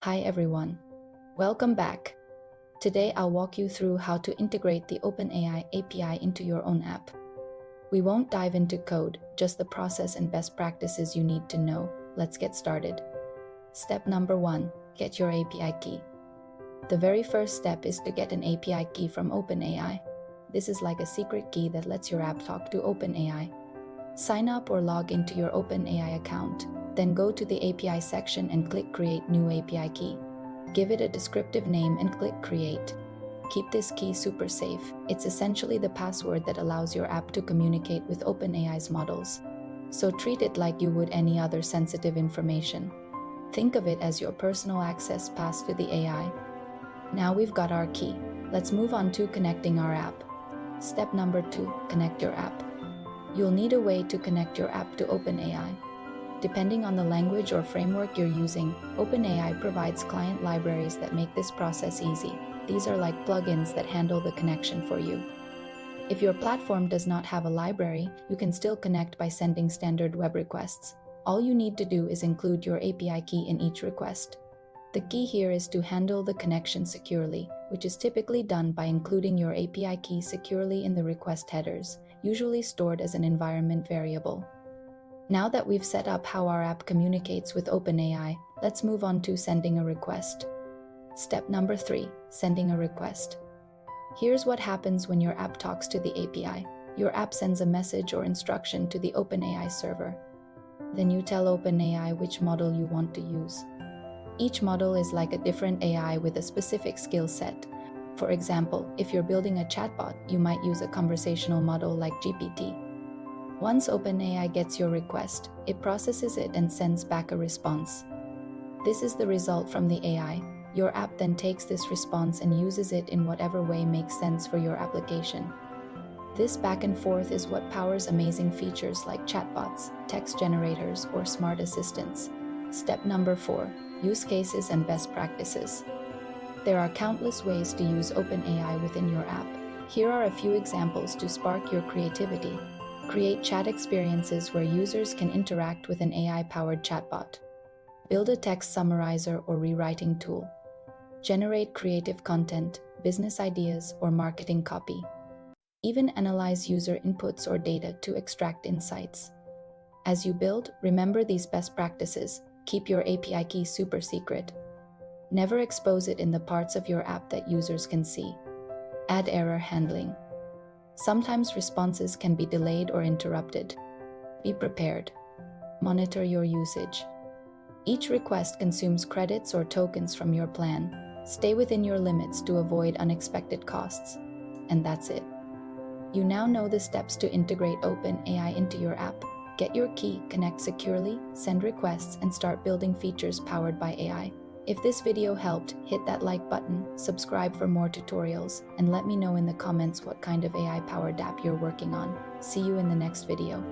Hi everyone, welcome back. Today I'll walk you through how to integrate the OpenAI API into your own app. We won't dive into code, just the process and best practices you need to know. Let's get started. Step number 1, get your API key. The very first step is to get an API key from OpenAI. This is like a secret key that lets your app talk to OpenAI. Sign up or log into your OpenAI account. Then go to the API section and click Create New API Key. Give it a descriptive name and click Create. Keep this key super safe. It's essentially the password that allows your app to communicate with OpenAI's models. So treat it like you would any other sensitive information. Think of it as your personal access pass to the AI. Now we've got our key. Let's move on to connecting our app. Step number 2, connect your app. You'll need a way to connect your app to OpenAI. Depending on the language or framework you're using, OpenAI provides client libraries that make this process easy. These are like plugins that handle the connection for you. If your platform does not have a library, you can still connect by sending standard web requests. All you need to do is include your API key in each request. The key here is to handle the connection securely, which is typically done by including your API key securely in the request headers, usually stored as an environment variable. Now that we've set up how our app communicates with OpenAI, let's move on to sending a request. Step number 3, sending a request. Here's what happens when your app talks to the API. Your app sends a message or instruction to the OpenAI server. Then you tell OpenAI which model you want to use. Each model is like a different AI with a specific skill set. For example, if you're building a chatbot, you might use a conversational model like GPT. Once OpenAI gets your request, it processes it and sends back a response. This is the result from the AI. Your app then takes this response and uses it in whatever way makes sense for your application. This back and forth is what powers amazing features like chatbots, text generators, or smart assistants. Step number 4, use cases and best practices. There are countless ways to use OpenAI within your app. Here are a few examples to spark your creativity. Create chat experiences where users can interact with an AI-powered chatbot. Build a text summarizer or rewriting tool. Generate creative content, business ideas, or marketing copy. Even analyze user inputs or data to extract insights. As you build, remember these best practices. Keep your API key super secret. Never expose it in the parts of your app that users can see. Add error handling. Sometimes responses can be delayed or interrupted. Be prepared. Monitor your usage. Each request consumes credits or tokens from your plan. Stay within your limits to avoid unexpected costs. And that's it. You now know the steps to integrate OpenAI into your app. Get your key, connect securely, send requests, and start building features powered by AI. If this video helped, hit that like button, subscribe for more tutorials, and let me know in the comments what kind of AI-powered app you're working on. See you in the next video.